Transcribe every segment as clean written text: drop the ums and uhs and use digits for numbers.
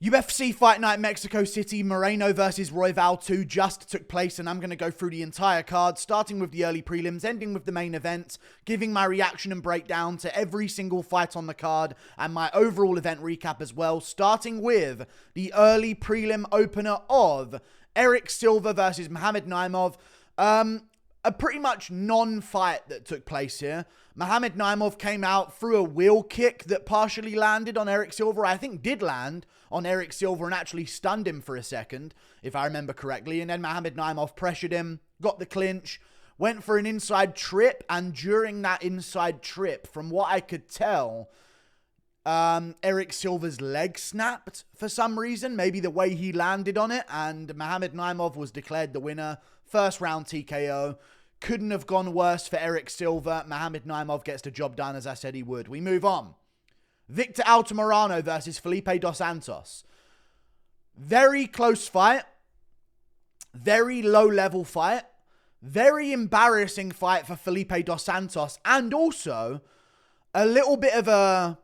UFC Fight Night Mexico City Moreno versus Royval 2 just took place, and I'm going to go through the entire card, starting with the early prelims, ending with the main event, giving my reaction and breakdown to every single fight on the card, and my overall event recap as well, starting with the early prelim opener of Erik Silva versus Mohamed Naimov. A pretty much non-fight that took place here. Mohamed Naimov came out through a wheel kick that partially landed on Erik Silva. I think did land on Erik Silva and actually stunned him for a second, if I remember correctly. And then Mohamed Naimov pressured him, got the clinch, went for an inside trip. And during that inside trip, from what I could tell, Erik Silva's leg snapped for some reason. Maybe the way he landed on it. And Mohamed Naimov was declared the winner. First round TKO. Couldn't have gone worse for Erik Silva. Mohamed Naimov gets the job done, as I said he would. We move on. Victor Altimirano versus Felipe dos Santos. Very close fight. Very low-level fight. Very embarrassing fight for Felipe dos Santos. And also, a little bit of a...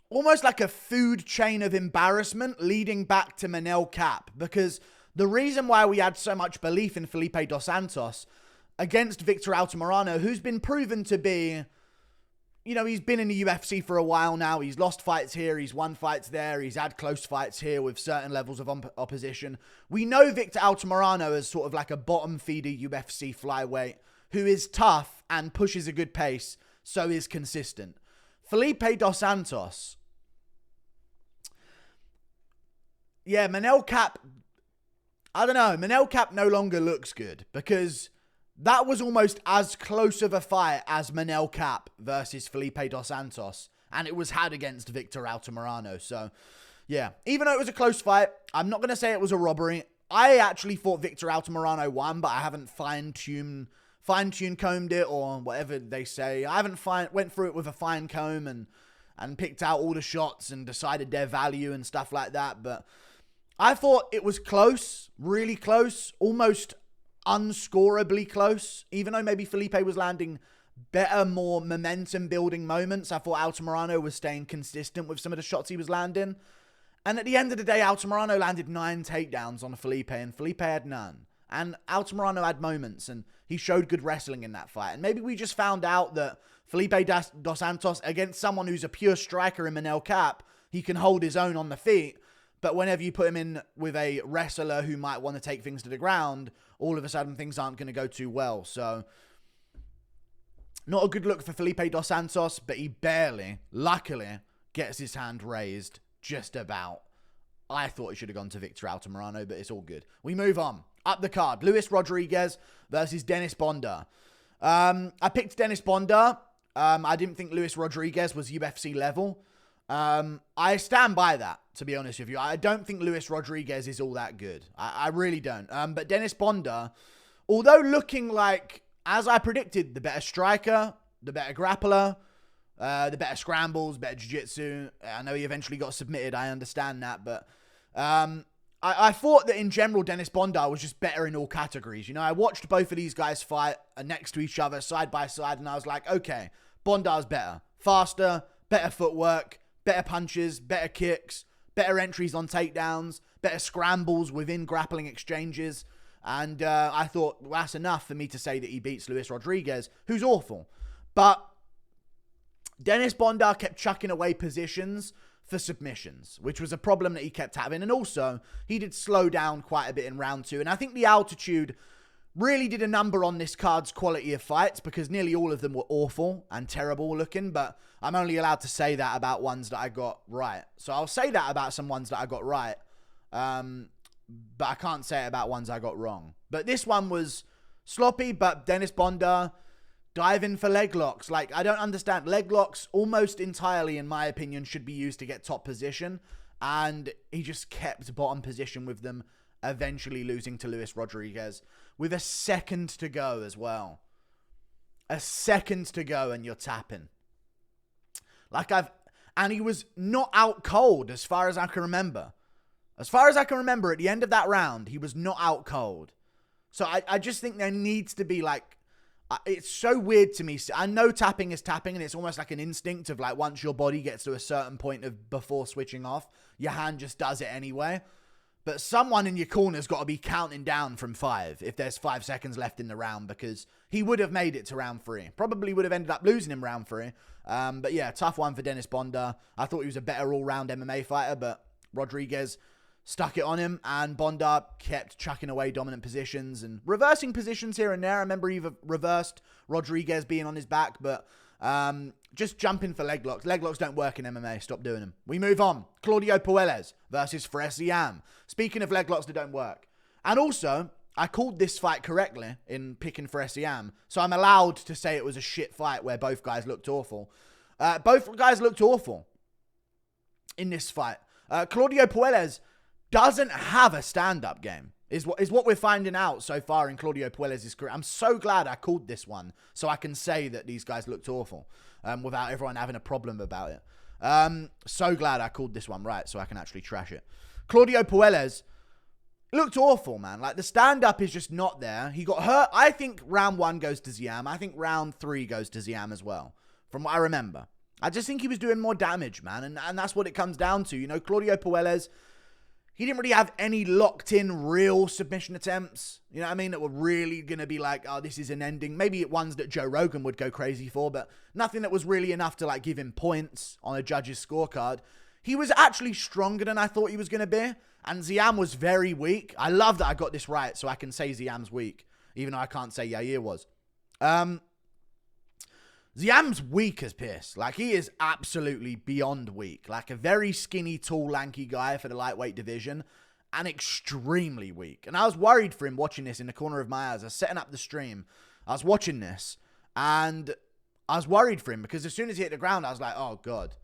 almost like a food chain of embarrassment leading back to Manuel Cap. Because the reason why we had so much belief in Felipe dos Santos against Victor Altimirano, who's been proven to be, you know, he's been in the UFC for a while now. He's lost fights here. He's won fights there. He's had close fights here with certain levels of opposition. We know Victor Altimirano as sort of like a bottom feeder UFC flyweight who is tough and pushes a good pace, so is consistent. Felipe dos Santos. Yeah, Manuel Cap... I don't know. Manuel Cap no longer looks good because that was almost as close of a fight as Manuel Cap versus Felipe dos Santos. And it was had against Victor Altimirano. So, yeah. Even though it was a close fight, I'm not going to say it was a robbery. I actually thought Victor Altimirano won, but I haven't fine-tuned combed it or whatever they say. I haven't went through it with a fine comb and picked out all the shots and decided their value and stuff like that. But I thought it was close, really close, almost unscorably close. Even though maybe Felipe was landing better, more momentum-building moments, I thought Altimirano was staying consistent with some of the shots he was landing. And at the end of the day, Altimirano landed 9 takedowns on Felipe, and Felipe had none. And Altimirano had moments, and he showed good wrestling in that fight. And maybe we just found out that Felipe dos Santos, against someone who's a pure striker in Manuel Cap, he can hold his own on the feet. But whenever you put him in with a wrestler who might want to take things to the ground, all of a sudden things aren't going to go too well. So, not a good look for Felipe dos Santos, but he barely, luckily, gets his hand raised just about. I thought he should have gone to Victor Altimirano, but it's all good. We move on. Up the card, Luis Rodriguez versus Dennis Bondar. I picked Dennis Bondar. I didn't think Luis Rodriguez was UFC level. I stand by that, to be honest with you. I don't think Luis Rodriguez is all that good. I really don't. But Dennis Bondar, although looking like, as I predicted, the better striker, the better grappler, the better scrambles, better jiu-jitsu. I know he eventually got submitted. I understand that. But I thought that in general, Dennis Bondar was just better in all categories. You know, I watched both of these guys fight next to each other, side by side, and I was like, okay, Bondar's better. Faster, better footwork, better punches, better kicks, better entries on takedowns, better scrambles within grappling exchanges. And I thought, well, that's enough for me to say that he beats Luis Rodriguez, who's awful. But Dennis Bondar kept chucking away positions for submissions, which was a problem that he kept having. And also, he did slow down quite a bit in round 2. And I think the altitude really did a number on this card's quality of fights, because nearly all of them were awful and terrible looking, but I'm only allowed to say that about ones that I got right. So I'll say that about some ones that I got right, but I can't say it about ones I got wrong. But this one was sloppy, but Dennis Bondar diving for leg locks. Like, I don't understand. Leg locks almost entirely, in my opinion, should be used to get top position, and he just kept bottom position with them, eventually losing to Luis Rodriguez with a second to go as well. A second to go and you're tapping. And he was not out cold as far as I can remember. As far as I can remember, at the end of that round, he was not out cold. So I just think there needs to be like, it's so weird to me. I know tapping is tapping, and it's almost like an instinct of like, once your body gets to a certain point of before switching off, your hand just does it anyway. But someone in your corner's got to be counting down from 5 if there's 5 seconds left in the round, because he would have made it to round 3. Probably would have ended up losing him round 3. But yeah, tough one for Dennis Bondar. I thought he was a better all-round MMA fighter, but Rodriguez stuck it on him, and Bondar kept chucking away dominant positions and reversing positions here and there. I remember he reversed Rodriguez being on his back, but just jumping for leg locks. Leg locks don't work in MMA. Stop doing them. We move on. Claudio Puelles versus Ziam. Speaking of leg locks that don't work. And also, I called this fight correctly in picking for Ziam, so I'm allowed to say it was a shit fight where both guys looked awful. Both guys looked awful in this fight. Claudio Puelles doesn't have a stand-up game, is what we're finding out so far in Claudio Puelles' career. I'm so glad I called this one so I can say that these guys looked awful without everyone having a problem about it. So glad I called this one right so I can actually trash it. Claudio Puelles looked awful, man. Like, the stand-up is just not there. He got hurt. I think round 1 goes to Ziam. I think round 3 goes to Ziam as well, from what I remember. I just think he was doing more damage, man, and that's what it comes down to. You know, Claudio Puelles, he didn't really have any locked-in real submission attempts, you know what I mean, that were really going to be like, oh, this is an ending. Maybe ones that Joe Rogan would go crazy for, but nothing that was really enough to, like, give him points on a judge's scorecard. He was actually stronger than I thought he was going to be, and Ziam was very weak. I love that I got this right, so I can say Ziam's weak, even though I can't say Yair was. Ziam's weak as piss. Like, he is absolutely beyond weak. Like, a very skinny, tall, lanky guy for the lightweight division, and extremely weak. And I was worried for him watching this in the corner of my eyes. I was setting up the stream. I was watching this, and I was worried for him, because as soon as he hit the ground, I was like, oh, God.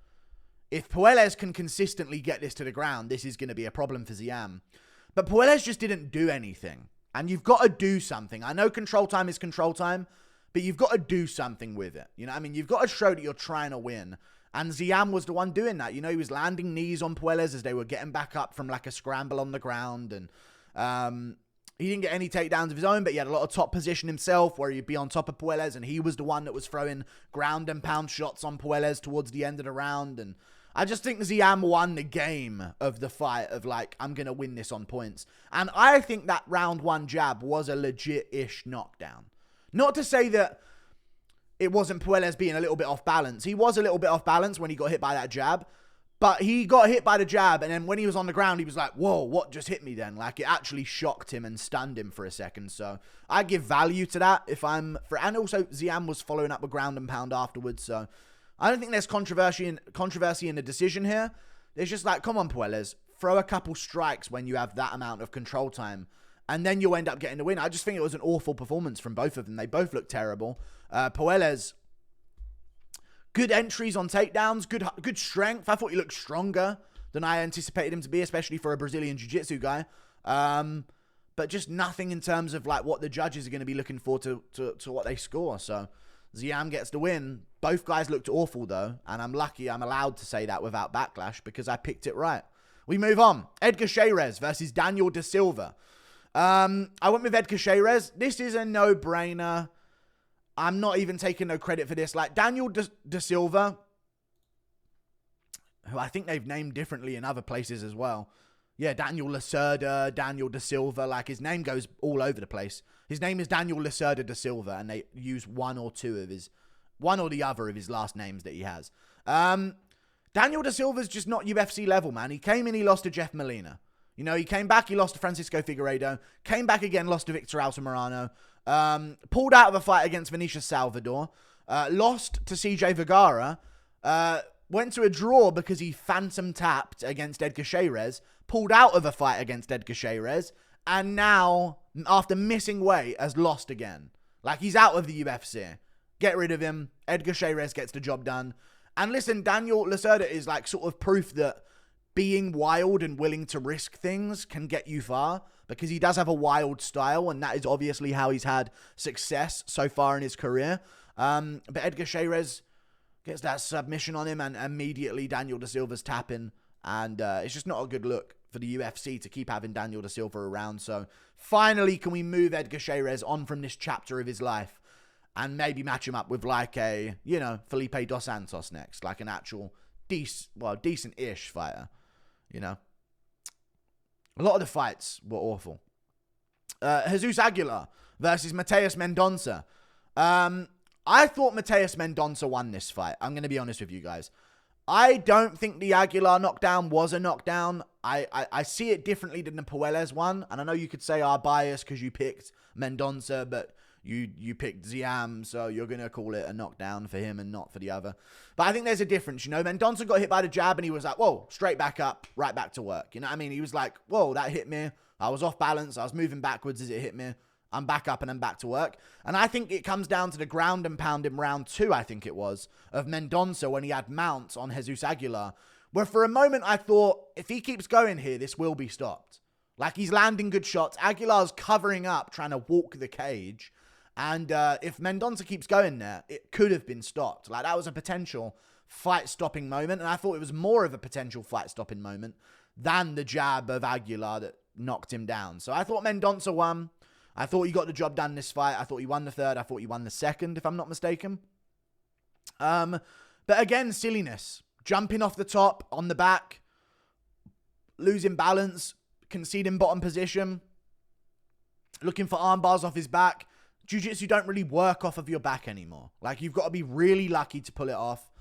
If Puelles can consistently get this to the ground, this is going to be a problem for Ziam. But Puelles just didn't do anything. And you've got to do something. I know control time is control time, but you've got to do something with it. You know what I mean? You've got to show that you're trying to win. And Ziam was the one doing that. You know, he was landing knees on Puelles as they were getting back up from like a scramble on the ground. And he didn't get any takedowns of his own, but he had a lot of top position himself where he'd be on top of Puelles. And he was the one that was throwing ground and pound shots on Puelles towards the end of the round. And I just think Ziam won the game of the fight of like, I'm going to win this on points. And I think that round 1 jab was a legit-ish knockdown. Not to say that it wasn't Puelles being a little bit off balance. He was a little bit off balance when he got hit by that jab. But he got hit by the jab, and then when he was on the ground, he was like, whoa, what just hit me then? Like, it actually shocked him and stunned him for a second. So I give value to that if I'm... And also, Ziam was following up with ground and pound afterwards. So I don't think there's controversy in the decision here. It's just like, come on, Puelles, throw a couple strikes when you have that amount of control time, and then you'll end up getting the win. I just think it was an awful performance from both of them. They both looked terrible. Puelles, good entries on takedowns, good strength. I thought he looked stronger than I anticipated him to be, especially for a Brazilian Jiu-Jitsu guy. But just nothing in terms of like what the judges are going to be looking for to what they score. So Ziam gets the win. Both guys looked awful though, and I'm lucky I'm allowed to say that without backlash because I picked it right. We move on. Edgar Chairez versus Daniel Da Silva. I went with Edgar Chairez. This is a no-brainer. I'm not even taking no credit for this. Like, Daniel Da Silva, who I think they've named differently in other places as well. Yeah, Daniel Lacerda, Daniel Da Silva. Like, his name goes all over the place. His name is Daniel Lacerda Da Silva, and they use one or the other of his last names that he has. Daniel Da Silva's just not UFC level, man. He came in, he lost to Jeff Molina. You know, he came back, he lost to Francisco Figueiredo. Came back again, lost to Victor Altimirano. Pulled out of a fight against Vinicius Salvador. Lost to CJ Vergara. Went to a draw because he phantom tapped against Edgar Chairez. Pulled out of a fight against Edgar Chairez. And now, after missing weight, has lost again. Like, he's out of the UFC. Get rid of him. Edgar Chairez gets the job done. And listen, Daniel Lacerda is like sort of proof that being wild and willing to risk things can get you far, because he does have a wild style, and that is obviously how he's had success so far in his career. But Edgar Chairez gets that submission on him, and immediately Daniel Da Silva's tapping, and it's just not a good look for the UFC to keep having Daniel Da Silva around. So finally, can we move Edgar Chairez on from this chapter of his life and maybe match him up with like a, you know, Felipe dos Santos next, like an actual decent-ish fighter. you know. A lot of the fights were awful. Jesus Aguilar versus Mateus Mendonca. I thought Mateus Mendonca won this fight. I'm going to be honest with you guys. I don't think the Aguilar knockdown was a knockdown. I see it differently than the Puelles one. And I know you could say our bias because you picked Mendonca, but you picked Ziam, so you're going to call it a knockdown for him and not for the other. But I think there's a difference. You know, Mendonca got hit by the jab and he was like, whoa, straight back up, right back to work. You know what I mean? He was like, whoa, that hit me. I was off balance. I was moving backwards as it hit me. I'm back up and I'm back to work. And I think it comes down to the ground and pound in round 2, I think it was, of Mendonca when he had mounts on Jesus Aguilar, where for a moment I thought, if he keeps going here, this will be stopped. Like, he's landing good shots. Aguilar's covering up, trying to walk the cage. And if Mendonca keeps going there, it could have been stopped. Like, that was a potential fight-stopping moment. And I thought it was more of a potential fight-stopping moment than the jab of Aguilar that knocked him down. So I thought Mendonca won. I thought he got the job done this fight. I thought he won the third. I thought he won the second, if I'm not mistaken. But again, silliness. Jumping off the top, on the back, losing balance, conceding bottom position, looking for arm bars off his back. Jiu-jitsu don't really work off of your back anymore. Like, you've got to be really lucky to pull it off.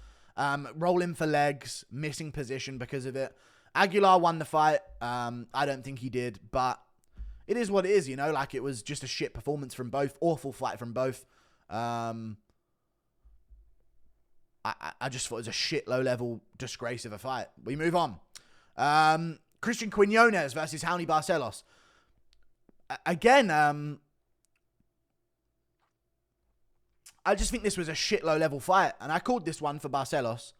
Rolling for legs, missing position because of it. Aguilar won the fight. I don't think he did, but it is what it is, you know? Like, it was just a shit performance from both. Awful fight from both. I just thought it was a shit low-level disgrace of a fight. We move on. Cristian Quinones versus Raoni Barcelos. Again, I just think this was a shit low-level fight. And I called this one for Barcelos.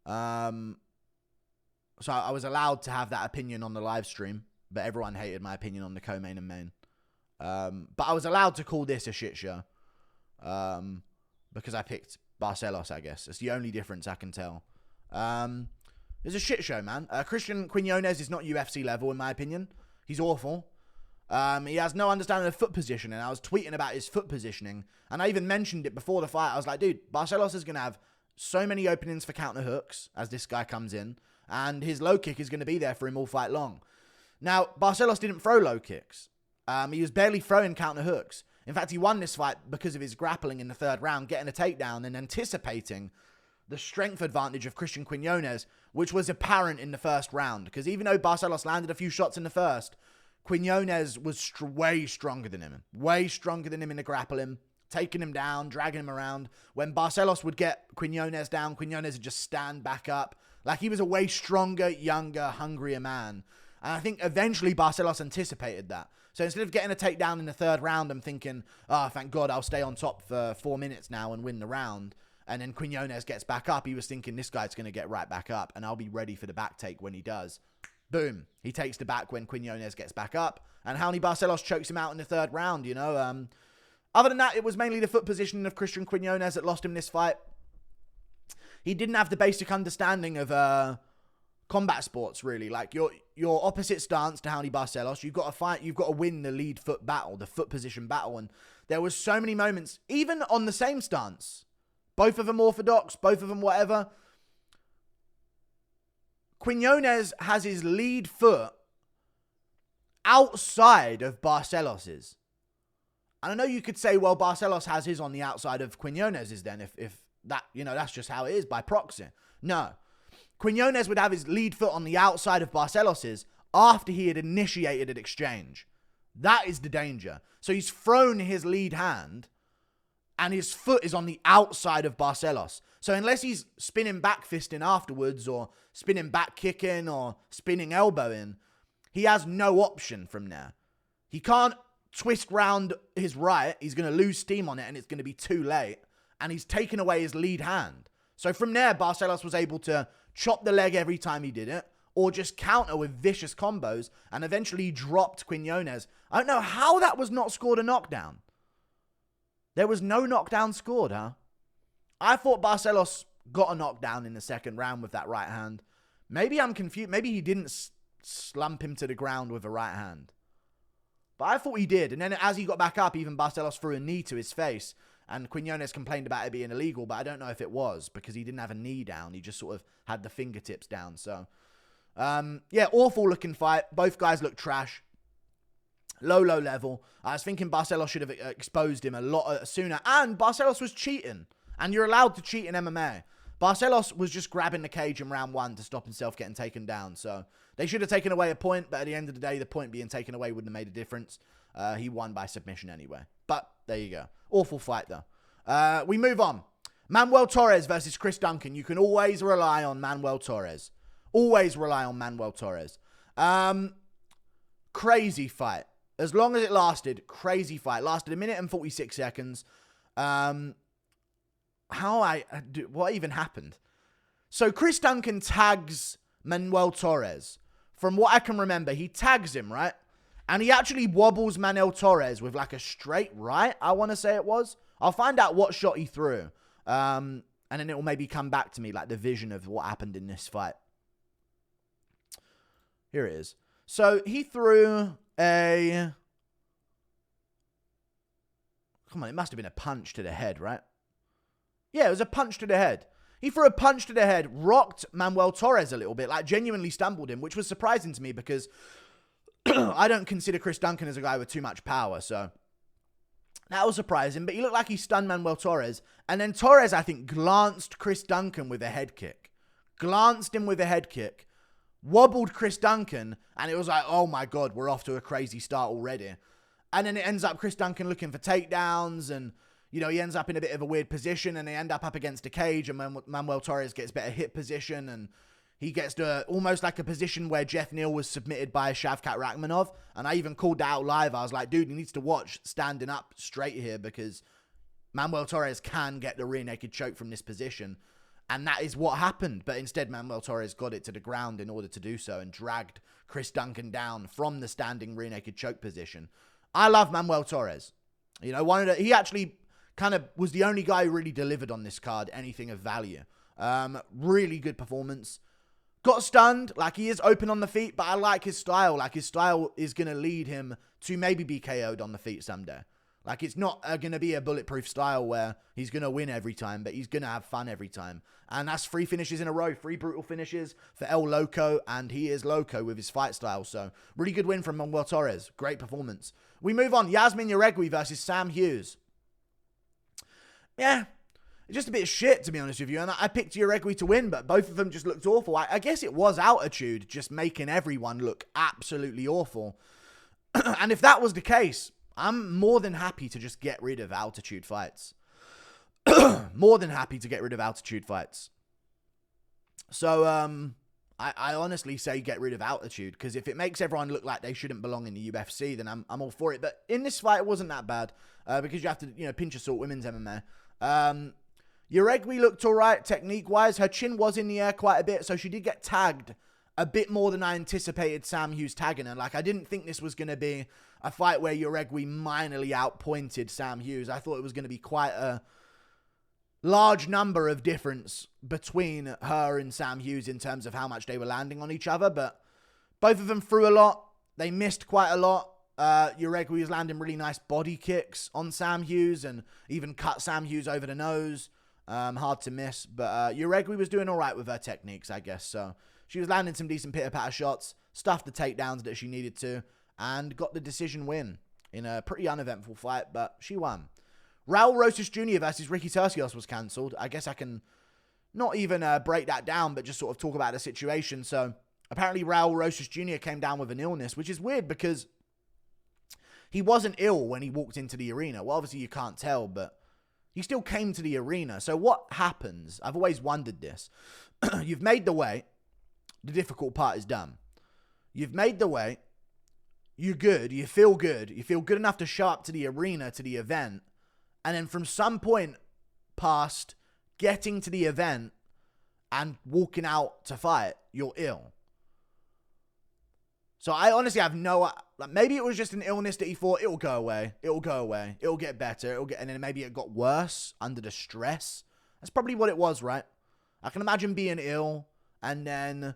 So I was allowed to have that opinion on the live stream. But everyone hated my opinion on the co-main and main. But I was allowed to call this a shit show. Because I picked Barcelos, I guess. It's the only difference I can tell. It's a shit show, man. Cristian Quinones is not UFC level, in my opinion. He's awful. He has no understanding of foot positioning. I was tweeting about his foot positioning. And I even mentioned it before the fight. I was like, dude, Barcelos is going to have so many openings for counter hooks as this guy comes in. And his low kick is going to be there for him all fight long. Now, Barcelos didn't throw low kicks. He was barely throwing counter hooks. In fact, he won this fight because of his grappling in the third round, getting a takedown and anticipating the strength advantage of Cristian Quinones, which was apparent in the first round. Because even though Barcelos landed a few shots in the first, Quinones was way stronger than him. Way stronger than him in the grappling, taking him down, dragging him around. When Barcelos would get Quinones down, Quinones would just stand back up. Like, he was a way stronger, younger, hungrier man. And I think eventually Barcelos anticipated that. So instead of getting a takedown in the third round, I'm thinking, oh, thank God, I'll stay on top for 4 minutes now and win the round. And then Quinones gets back up. He was thinking, this guy's going to get right back up, and I'll be ready for the back take when he does. Boom. He takes the back when Quinones gets back up. And Raoni Barcelos chokes him out in the third round, you know. Other than that, it was mainly the foot positioning of Cristian Quinones that lost him this fight. He didn't have the basic understanding of combat sports, really. Like, your opposite stance to Raoni Barcelos, you've got to fight, you've got to win the lead foot battle, the foot position battle. And there was so many moments, even on the same stance, both of them orthodox, both of them whatever. Quinones has his lead foot outside of Barcelos's. And I know you could say, well, Barcelos has his on the outside of Quinones's then, if that, you know, that's just how it is by proxy. No. Quinones would have his lead foot on the outside of Barcelos's after he had initiated an exchange. That is the danger. So he's thrown his lead hand and his foot is on the outside of Barcelos. So unless he's spinning back fisting afterwards or spinning back kicking or spinning elbowing, he has no option from there. He can't twist round his right. He's going to lose steam on it and it's going to be too late. And he's taken away his lead hand. So from there, Barcelos was able to chop the leg every time he did it, or just counter with vicious combos, and eventually dropped Quinones. I don't know how that was not scored a knockdown. There was no knockdown scored, huh? I thought Barcelos got a knockdown in the second round with that right hand. Maybe I'm confused. Maybe he didn't slump him to the ground with a right hand. But I thought he did. And then as he got back up, even Barcelos threw a knee to his face. And Quinones complained about it being illegal, but I don't know if it was because he didn't have a knee down. He just sort of had the fingertips down. So Yeah, awful looking fight. Both guys look trash. Low level. I was thinking Barcelos should have exposed him a lot sooner. And Barcelos was cheating. And you're allowed to cheat in MMA. Barcelos was just grabbing the cage in round 1 to stop himself getting taken down. So they should have taken away a point. But at the end of the day, the point being taken away wouldn't have made a difference. He won by submission anyway. But there you go. Awful fight though. We move on. Manuel Torres versus Chris Duncan. You can always rely on Manuel Torres. Always rely on Manuel Torres. Crazy fight. As long as it lasted, crazy fight. Lasted 1 minute and 46 seconds. What even happened? So Chris Duncan tags Manuel Torres. From what I can remember, he tags him, right? And he actually wobbles Manuel Torres with like a straight right, I want to say it was. I'll find out what shot he threw. And then it will maybe come back to me, like the vision of what happened in this fight. Here it is. So he threw a... Come on, it must have been a punch to the head, right? Yeah, it was a punch to the head. He threw a punch to the head, rocked Manuel Torres a little bit, like genuinely stumbled him, which was surprising to me because I don't consider Chris Duncan as a guy with too much power, so that was surprising. But he looked like he stunned Manuel Torres. And then Torres, I think, glanced Chris Duncan with a head kick. Glanced him with a head kick. Wobbled Chris Duncan, and it was like, oh my God, we're off to a crazy start already. And then it ends up Chris Duncan looking for takedowns, and, you know, he ends up in a bit of a weird position, and they end up against a cage, and Manuel Torres gets better hip position, and he gets to almost like a position where Jeff Neal was submitted by Shavkat Rakhmonov, and I even called that out live. I was like, dude, he needs to watch standing up straight here, because Manuel Torres can get the rear naked choke from this position. And that is what happened. But instead, Manuel Torres got it to the ground in order to do so and dragged Chris Duncan down from the standing rear naked choke position. I love Manuel Torres. You know, he actually kind of was the only guy who really delivered on this card anything of value. Really good performance. Got stunned. Like, he is open on the feet, but I like his style. Like, his style is going to lead him to maybe be KO'd on the feet someday. Like, it's not going to be a bulletproof style where he's going to win every time, but he's going to have fun every time. And that's 3 finishes in a row, 3 brutal finishes for El Loco, and he is Loco with his fight style. So, really good win from Manuel Torres. Great performance. We move on. Yazmin Jauregui versus Sam Hughes. Yeah, just a bit of shit, to be honest with you. And I picked Jauregui to win, but both of them just looked awful. I guess it was altitude just making everyone look absolutely awful. And if that was the case, I'm more than happy to just get rid of altitude fights. More than happy to get rid of altitude fights. So, I honestly say get rid of altitude, because if it makes everyone look like they shouldn't belong in the UFC, then I'm all for it. But in this fight, it wasn't that bad, because you have to, you know, pinch of salt women's MMA. Jauregui looked all right technique-wise. Her chin was in the air quite a bit, so she did get tagged a bit more than I anticipated Sam Hughes tagging her. Like, I didn't think this was going to be a fight where Jauregui minorly outpointed Sam Hughes. I thought it was going to be quite a large number of difference between her and Sam Hughes in terms of how much they were landing on each other, but both of them threw a lot. They missed quite a lot. Jauregui was landing really nice body kicks on Sam Hughes and even cut Sam Hughes over the nose. Hard to miss, but Jauregui was doing all right with her techniques, I guess. So she was landing some decent pitter-patter shots, stuffed the takedowns that she needed to, and got the decision win in a pretty uneventful fight, but she won. Raul Rosas Jr. versus Ricky Tercios was cancelled. I guess I can not even break that down, but just sort of talk about the situation. So apparently Raul Rosas Jr. came down with an illness, which is weird because he wasn't ill when he walked into the arena. Well, obviously you can't tell, but he still came to the arena. So what happens? I've always wondered this. You've made the weight. The difficult part is done. You've made the weight. You're good. You feel good. You feel good enough to show up to the arena, to the event. And then from some point past getting to the event and walking out to fight, you're ill. So I honestly have no... Like, maybe it was just an illness that he thought, it'll go away. It'll go away. It'll get better. And then maybe it got worse under the stress. That's probably what it was, right? I can imagine being ill and then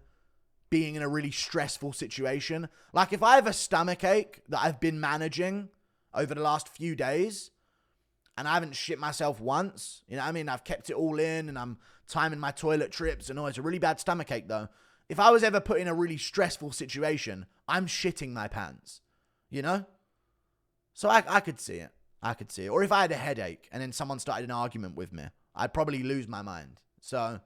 being in a really stressful situation. Like, if I have a stomachache that I've been managing over the last few days and I haven't shit myself once, you know what I mean? I've kept it all in and I'm timing my toilet trips and all. It's a really bad stomachache, though. if I was ever put in a really stressful situation, I'm shitting my pants, you know? So I could see it. I could see it. Or if I had a headache and then someone started an argument with me, I'd probably lose my mind. So,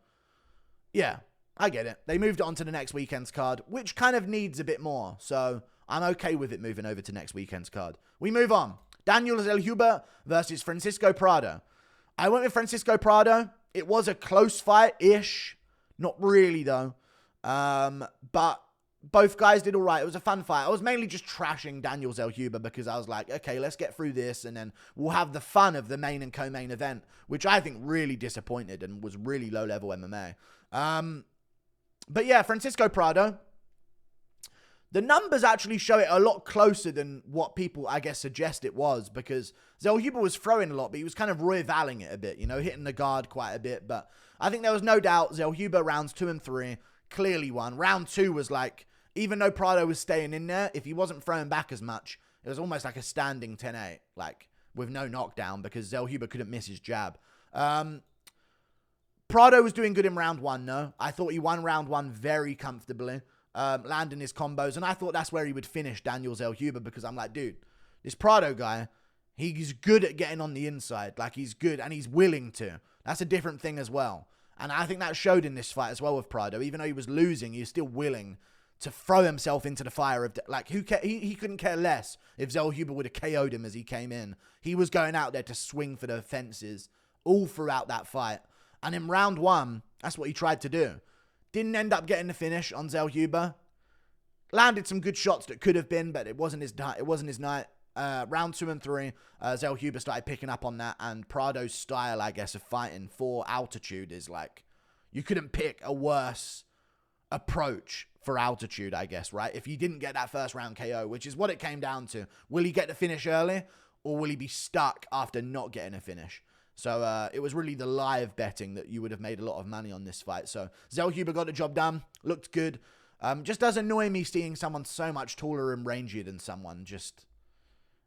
yeah, I get it. They moved it on to the next weekend's card, which kind of needs a bit more. So, I'm okay with it moving over to next weekend's card. We move on. Daniel Zellhuber versus Francisco Prado. I went with Francisco Prado. It was a close fight-ish. Not really, though. But both guys did all right. It was a fun fight. I was mainly just trashing Daniel Zellhuber because I was like, okay, let's get through this and then we'll have the fun of the main and co-main event, which I think really disappointed and was really low-level MMA. But yeah, Francisco Prado. The numbers actually show it a lot closer than what people, I guess, suggest it was, because Zellhuber was throwing a lot, but he was kind of Royvaling it a bit, you know, hitting the guard quite a bit. But I think there was no doubt Zellhuber rounds 2 and 3 clearly won. Round 2 was like, even though Prado was staying in there, if he wasn't throwing back as much, it was almost like a standing 10-8, like with no knockdown because Zellhuber couldn't miss his jab. Prado was doing good in round 1, though. I thought he won round 1 very comfortably. Landing his combos, and I thought that's where he would finish Daniel Zellhuber, because I'm like, dude, this Prado guy, he's good at getting on the inside. Like, he's good, and he's willing to. That's a different thing as well. And I think that showed in this fight as well with Prado. Even though he was losing, he was still willing to throw himself into the fire of, like, he couldn't care less if Zellhuber would have KO'd him as he came in. He was going out there to swing for the fences all throughout that fight. And in round 1, that's what he tried to do. Didn't end up getting the finish on Zellhuber. Landed some good shots that could have been, but it wasn't his night. Round 2 and 3, Zellhuber started picking up on that, and Prado's style, I guess, of fighting for altitude is like, you couldn't pick a worse approach for altitude, I guess, right? If you didn't get that first round KO, which is what it came down to. Will he get the finish early, or will he be stuck after not getting a finish? So it was really the live betting that you would have made a lot of money on this fight. So Zellhuber got the job done. Looked good. Just does annoy me seeing someone so much taller and rangier than someone just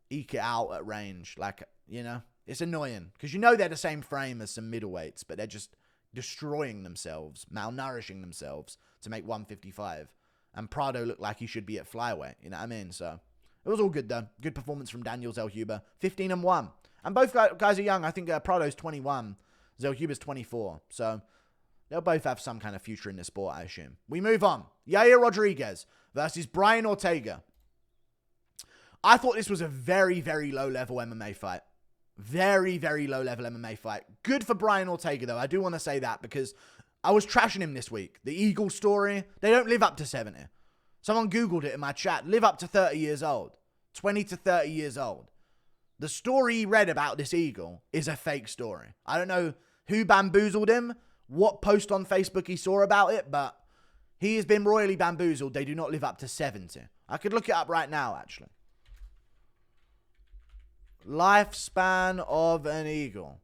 eke it out at range. Like, you know, it's annoying. Because you know they're the same frame as some middleweights, but they're just destroying themselves, malnourishing themselves to make 155. And Prado looked like he should be at flyweight. You know what I mean? So it was all good, though. Good performance from Daniel Zellhuber. 15-1. And both guys are young. I think Prado's 21. Zellhuber's 24. So they'll both have some kind of future in the sport, I assume. We move on. Yair Rodriguez versus Brian Ortega. I thought this was a very, very low-level MMA fight. Very, very low-level MMA fight. Good for Brian Ortega, though. I do want to say that because I was trashing him this week. The Eagle story, they don't live up to 70. Someone Googled it in my chat. Live up to 30 years old. 20 to 30 years old. The story he read about this Eagle is a fake story. I don't know who bamboozled him, what post on Facebook he saw about it, but he has been royally bamboozled. They do not live up to 70. I could look it up right now, actually. Lifespan of an Eagle.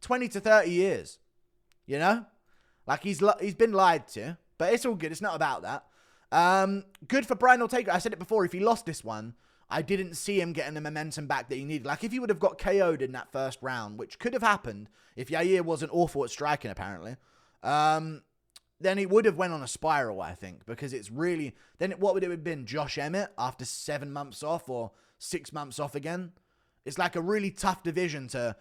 20 to 30 years. You know? Like, he's been lied to, but it's all good. It's not about that. Good for Brian Ortega. I said it before. If he lost this one, I didn't see him getting the momentum back that he needed. Like, if he would have got KO'd in that first round, which could have happened if Yair wasn't awful at striking, apparently, then he would have went on a spiral, I think, because it's really... Then what would it have been? Josh Emmett after 7 months off or 6 months off again? It's like a really tough division to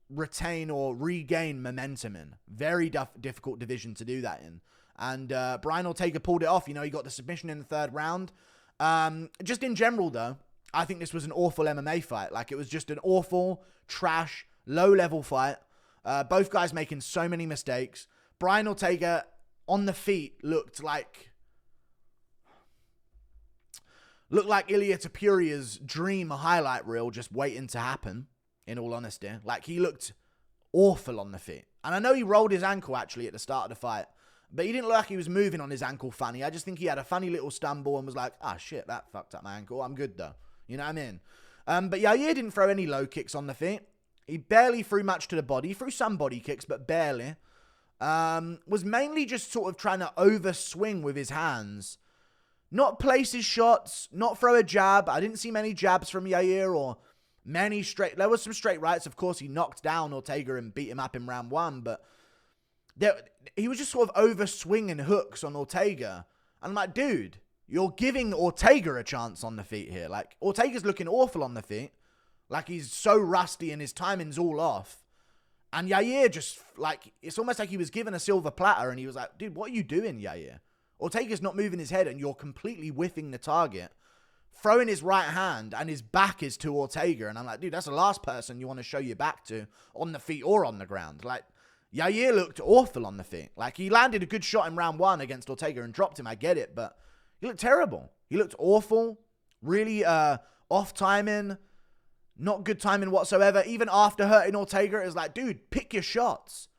retain or regain momentum in. Very difficult division to do that in. And Brian Ortega pulled it off. You know, he got the submission in the 3rd round. Just in general, though, I think this was an awful MMA fight. Like, it was just an awful, trash, low-level fight. Both guys making so many mistakes. Brian Ortega, on the feet, looked like Ilia Tapuria's dream highlight reel just waiting to happen, in all honesty. Like, he looked awful on the feet. And I know he rolled his ankle, actually, at the start of the fight. But he didn't look like he was moving on his ankle funny. I just think he had a funny little stumble and was like, ah, shit, that fucked up my ankle. I'm good, though. You know what I mean? But Yair didn't throw any low kicks on the feet. He barely threw much to the body. He threw some body kicks, but barely. Was mainly just sort of trying to overswing with his hands. Not place his shots, not throw a jab. I didn't see many jabs from Yair or many straight... There was some straight rights. Of course, he knocked down Ortega and beat him up in round 1, but... he was just sort of over swinging hooks on Ortega. And I'm like, dude, you're giving Ortega a chance on the feet here. Like, Ortega's looking awful on the feet. Like, he's so rusty and his timing's all off. And Yair just, like, it's almost like he was given a silver platter and he was like, dude, what are you doing, Yair? Ortega's not moving his head and you're completely whiffing the target, throwing his right hand and his back is to Ortega. And I'm like, dude, that's the last person you want to show your back to on the feet or on the ground. Like, Yair looked awful on the feet. Like, he landed a good shot in round 1 against Ortega and dropped him. I get it, but he looked terrible. He looked awful, really off timing. Not good timing whatsoever. Even after hurting Ortega, it was like, dude, pick your shots.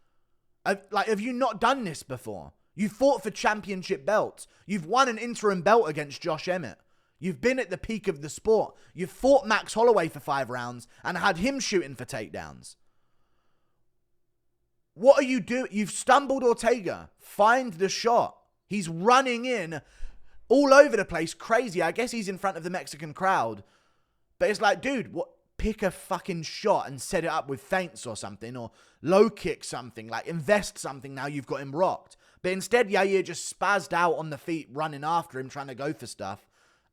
Have you not done this before? You fought for championship belts. You've won an interim belt against Josh Emmett. You've been at the peak of the sport. You've fought Max Holloway for 5 rounds and had him shooting for takedowns. What are you doing? You've stumbled Ortega. Find the shot. He's running in all over the place. Crazy. I guess he's in front of the Mexican crowd. But it's like, dude, what? Pick a fucking shot and set it up with feints or something, or low kick something, like invest something now you've got him rocked. But instead, Yair just spazzed out on the feet, running after him, trying to go for stuff,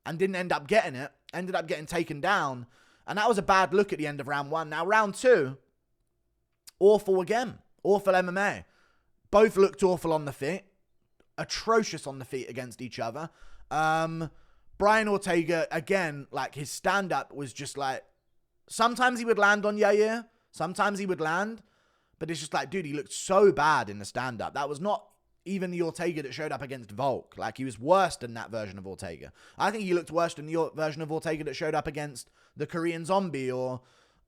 and didn't end up getting it, ended up getting taken down. And that was a bad look at the end of round 1. Now, round 2, awful again. Awful MMA. Both looked awful on the feet. Atrocious on the feet against each other. Brian Ortega, again, like, his stand-up was just like, sometimes he would land on Yair. Sometimes he would land. But it's just like, dude, he looked so bad in the stand-up. That was not even the Ortega that showed up against Volk. Like, he was worse than that version of Ortega. I think he looked worse than the version of Ortega that showed up against the Korean Zombie or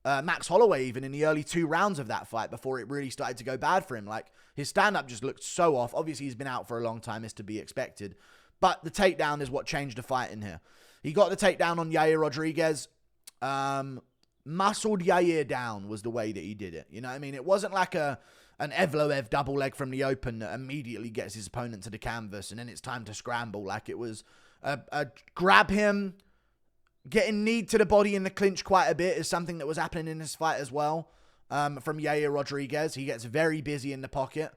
Max Holloway even in the early 2 rounds of that fight before it really started to go bad for him. Like, his stand-up just looked so off. Obviously, he's been out for a long time, is to be expected. But the takedown is what changed the fight in here. He got the takedown on Yair Rodriguez. Muscled Yair down was the way that he did it. You know what I mean? It wasn't like an Evloev double leg from the open that immediately gets his opponent to the canvas and then it's time to scramble. Like, it was a grab him, getting kneed to the body in the clinch quite a bit is something that was happening in this fight as well. From Yair Rodriguez. He gets very busy in the pocket.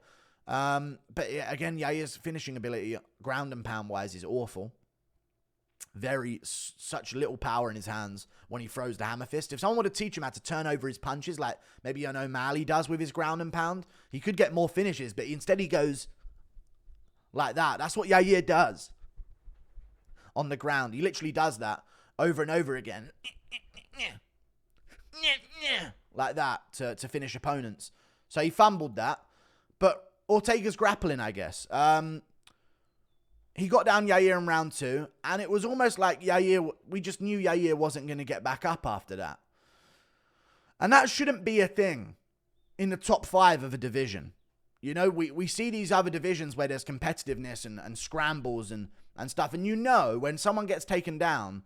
But yeah, again, Yair's finishing ability, ground and pound wise, is awful. Such little power in his hands when he throws the hammer fist. If someone were to teach him how to turn over his punches, like maybe O'Malley does with his ground and pound, he could get more finishes, but instead he goes like that. That's what Yair does on the ground. He literally does that over and over again. Like that to finish opponents. So he fumbled that. But Ortega's grappling, I guess. He got down Yair in round 2, and it was almost like we just knew Yair wasn't going to get back up after that. And that shouldn't be a thing in the top 5 of a division. You know, we see these other divisions where there's competitiveness and scrambles and stuff, and you know when someone gets taken down,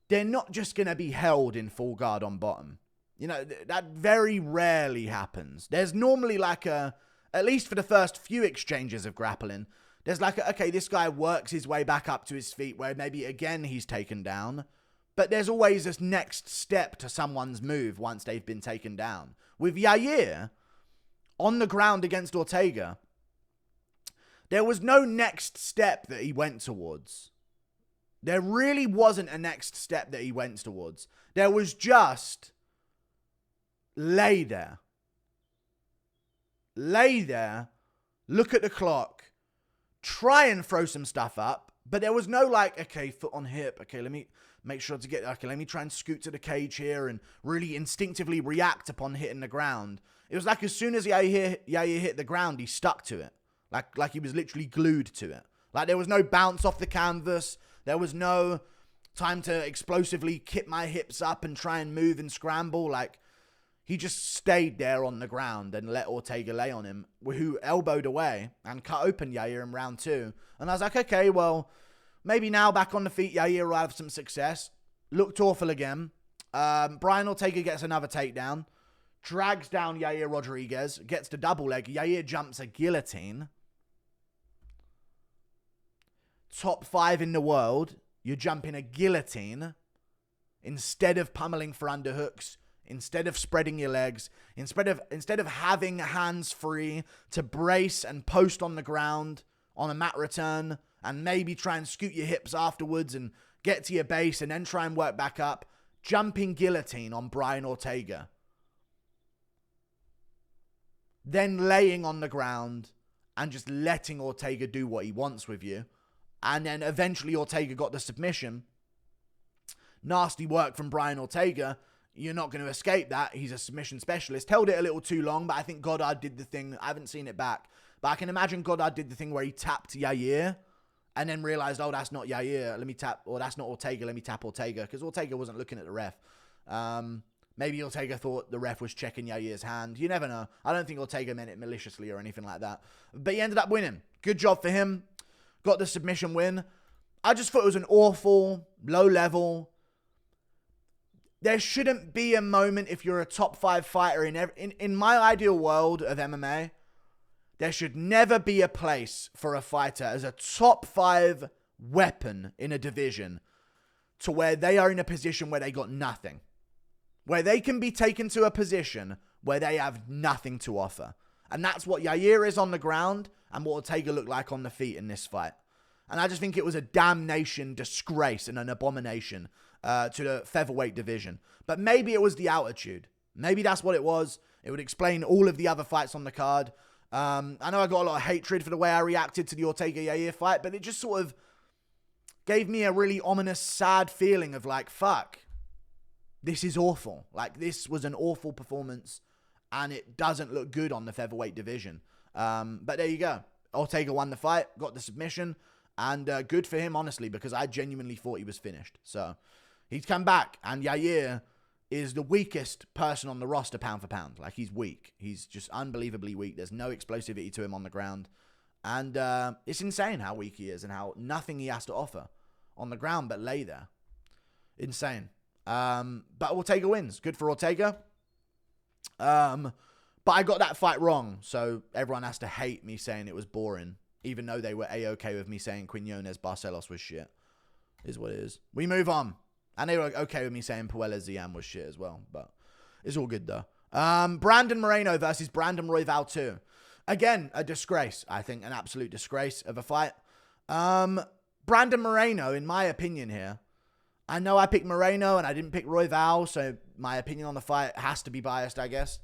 they're not just going to be held in full guard on bottom. You know, that very rarely happens. There's normally like at least for the first few exchanges of grappling, there's like, okay, this guy works his way back up to his feet where maybe again he's taken down. But there's always this next step to someone's move once they've been taken down. With Yair, on the ground against Ortega, there was no next step that he went towards. There really wasn't a next step that he went towards. There was just lay there. Lay there, look at the clock, try and throw some stuff up, but there was no like, okay, foot on hip, okay, let me make sure to get, okay, let me try and scoot to the cage here and really instinctively react upon hitting the ground. It was like as soon as Yair hit the ground, he stuck to it. Like he was literally glued to it. Like there was no bounce off the canvas. There was no time to explosively kick my hips up and try and move and scramble. Like he just stayed there on the ground and let Ortega lay on him, who elbowed away and cut open Yair in round 2. And I was like, okay, well, maybe now back on the feet, Yair will have some success. Looked awful again. Brian Ortega gets another takedown. Drags down Yair Rodriguez. Gets the double leg. Yair jumps a guillotine. Top 5 in the world. You're jumping a guillotine instead of pummeling for underhooks. instead of spreading your legs, instead of having hands free to brace and post on the ground on a mat return and maybe try and scoot your hips afterwards and get to your base and then try and work back up, jumping guillotine on Brian Ortega. Then laying on the ground and just letting Ortega do what he wants with you. And then eventually Ortega got the submission. Nasty work from Brian Ortega. You're not going to escape that. He's a submission specialist. Held it a little too long, but I think Goddard did the thing. I haven't seen it back. But I can imagine Goddard did the thing where he tapped Yair and then realized, oh, that's not Yair. Let me tap, or that's not Ortega. Let me tap Ortega. Because Ortega wasn't looking at the ref. Maybe Ortega thought the ref was checking Yair's hand. You never know. I don't think Ortega meant it maliciously or anything like that. But he ended up winning. Good job for him. Got the submission win. I just thought it was an awful, low level. There shouldn't be a moment if you're a top 5 fighter in my ideal world of MMA. There should never be a place for a fighter as a top 5 weapon in a division to where they are in a position where they got nothing. Where they can be taken to a position where they have nothing to offer. And that's what Yair is on the ground and what Ortega looked like on the feet in this fight. And I just think it was a damnation disgrace and an abomination to the featherweight division. But maybe it was the altitude. Maybe that's what it was. It would explain all of the other fights on the card. I know I got a lot of hatred for the way I reacted to the Ortega-Yair fight, but it just sort of gave me a really ominous, sad feeling of like, fuck, this is awful. Like, this was an awful performance, and it doesn't look good on the featherweight division. But there you go. Ortega won the fight, got the submission, and good for him, honestly, because I genuinely thought he was finished. So he's come back, and Yair is the weakest person on the roster pound for pound. Like, he's weak. He's just unbelievably weak. There's no explosivity to him on the ground. And it's insane how weak he is and how nothing he has to offer on the ground but lay there. Insane. But Ortega wins. Good for Ortega. But I got that fight wrong, so everyone has to hate me saying it was boring, even though they were A-okay with me saying Quinones Barcelos was shit. Is what it is. We move on. And they were okay with me saying Puelles Ziam was shit as well, but it's all good though. Brandon Moreno versus Brandon Royval 2. Again, a disgrace. I think an absolute disgrace of a fight. Brandon Moreno, in my opinion here, I know I picked Moreno and I didn't pick Royval, so my opinion on the fight has to be biased, I guess.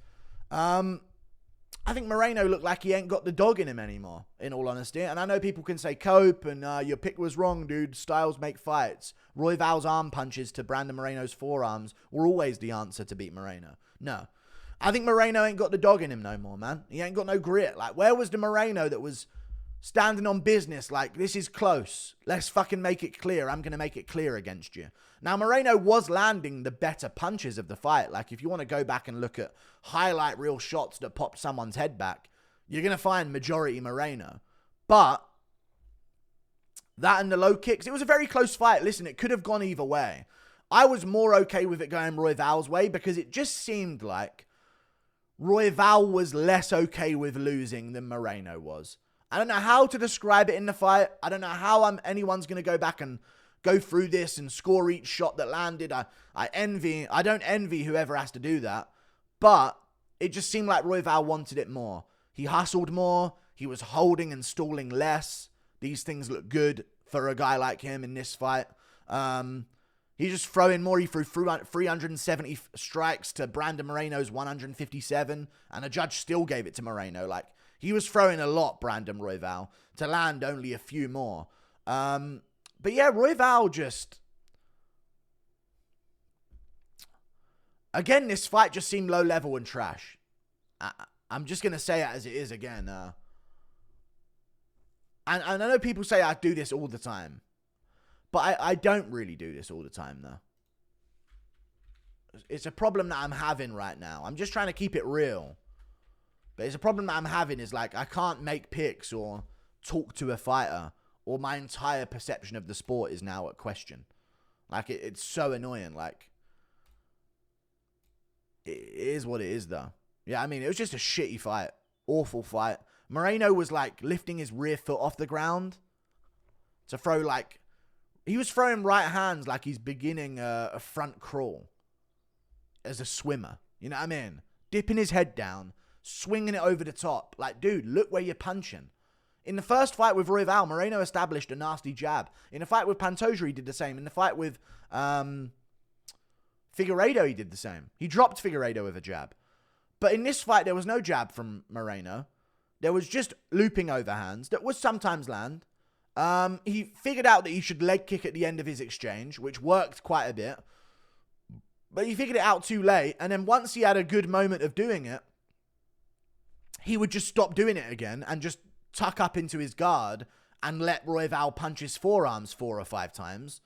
I think Moreno looked like he ain't got the dog in him anymore, in all honesty. And I know people can say, Cope, and your pick was wrong, dude. Styles make fights. Royval's arm punches to Brandon Moreno's forearms were always the answer to beat Moreno. No. I think Moreno ain't got the dog in him no more, man. He ain't got no grit. Like, where was the Moreno that was standing on business like, this is close. Let's fucking make it clear. I'm going to make it clear against you. Now, Moreno was landing the better punches of the fight. Like, if you want to go back and look at highlight reel shots that popped someone's head back, you're going to find majority Moreno. But that and the low kicks, it was a very close fight. Listen, it could have gone either way. I was more okay with it going Royval's way because it just seemed like Royval was less okay with losing than Moreno was. I don't know how to describe it in the fight. I don't know how anyone's going to go back and go through this and score each shot that landed. I don't envy whoever has to do that. But it just seemed like Royval wanted it more. He hustled more. He was holding and stalling less. These things look good for a guy like him in this fight. He's just throwing more. He threw 370 strikes to Brandon Moreno's 157. And the judge still gave it to Moreno. Like, he was throwing a lot, Brandon Royval, to land only a few more. But yeah, Royval just... Again, this fight just seemed low level and trash. I'm just going to say it as it is again. And I know people say I do this all the time. But I don't really do this all the time, though. It's a problem that I'm having right now. I'm just trying to keep it real. But it's a problem that I'm having is, like, I can't make picks or talk to a fighter, or my entire perception of the sport is now at question. Like, it's so annoying. Like, it is what it is, though. Yeah, I mean, it was just a shitty fight. Awful fight. Moreno was, like, lifting his rear foot off the ground to throw, like... He was throwing right hands like he's beginning a front crawl. as a swimmer. You know what I mean? Dipping his head down, swinging it over the top. Like, dude, look where you're punching. In the first fight with Royval, Moreno established a nasty jab. In the fight with Pantoja, he did the same. In the fight with Figueiredo, he did the same. He dropped Figueiredo with a jab. But in this fight, there was no jab from Moreno. There was just looping overhands that would sometimes land. He figured out that he should leg kick at the end of his exchange, which worked quite a bit. But he figured it out too late. And then once he had a good moment of doing it, he would just stop doing it again and just tuck up into his guard and let Royval punch his forearms 4 or 5 times.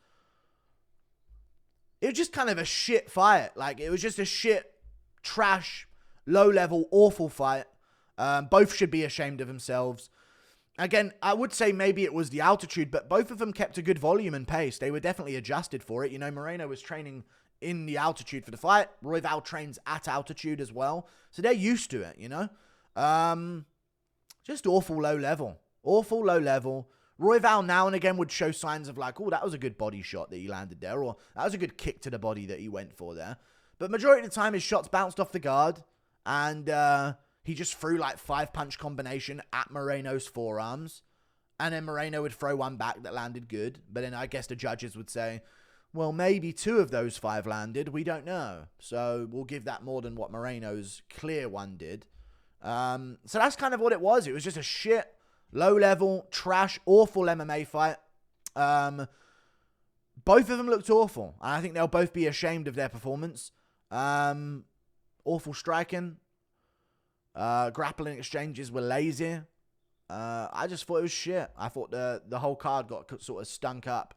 It was just kind of a shit fight. Like, it was just a shit, trash, low-level, awful fight. Both should be ashamed of themselves. Again, I would say maybe it was the altitude, but both of them kept a good volume and pace. They were definitely adjusted for it. You know, Moreno was training in the altitude for the fight. Royval trains at altitude as well. So they're used to it, you know? Just awful low level. Awful low level. Royval now and again would show signs of like, oh, that was a good body shot that he landed there. Or that was a good kick to the body that he went for there. But majority of the time, his shots bounced off the guard. And he just threw like 5-punch combination at Moreno's forearms. And then Moreno would throw one back that landed good. But then I guess the judges would say, well, maybe 2 of those 5 landed. We don't know. So we'll give that more than what Moreno's clear one did. So that's kind of what it was. It was just a shit, low-level, trash, awful MMA fight. Both of them looked awful. And I think they'll both be ashamed of their performance. Awful striking. Grappling exchanges were lazy. I just thought it was shit. I thought the whole card got sort of stunk up.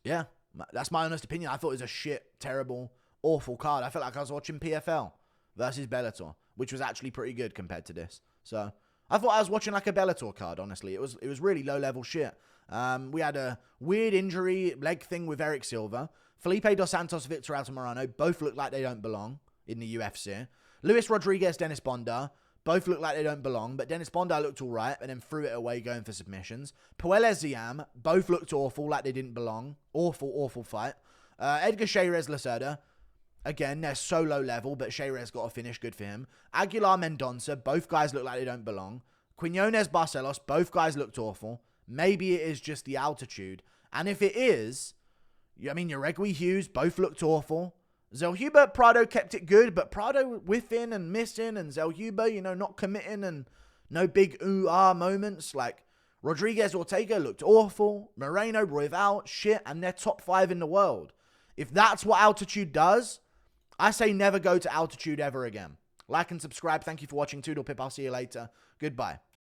Yeah, that's my honest opinion. I thought it was a shit, terrible, awful card. I felt like I was watching PFL versus Bellator, which was actually pretty good compared to this. So I thought I was watching like a Bellator card, honestly. It was really low-level shit. We had a weird injury leg thing with Erik Silva. Felipe dos Santos, Victor Altimirano, both look like they don't belong in the UFC. Luis Rodriguez, Dennis Bondar, both look like they don't belong, but Dennis Bondar looked all right and then threw it away going for submissions. Puelles, Ziam, both looked awful, like they didn't belong. Awful, awful fight. Edgar, Chairez, Lacerda. Again, they're so low level, but Chairez got a finish, good for him. Aguilar, Mendonca, both guys look like they don't belong. Quinones, Barcelos, both guys looked awful. Maybe it is just the altitude. And if it is, I mean, Jauregui, Hughes, both looked awful. Zellhuber, Prado kept it good, but Prado whiffing and missing, and Zellhuber, you know, not committing, and no big ooh-ah moments. Like, Rodriguez, Ortega looked awful. Moreno, Royval, shit, and they're top 5 in the world. If that's what altitude does, I say never go to altitude ever again. Like and subscribe. Thank you for watching. Toodle Pip. I'll see you later. Goodbye.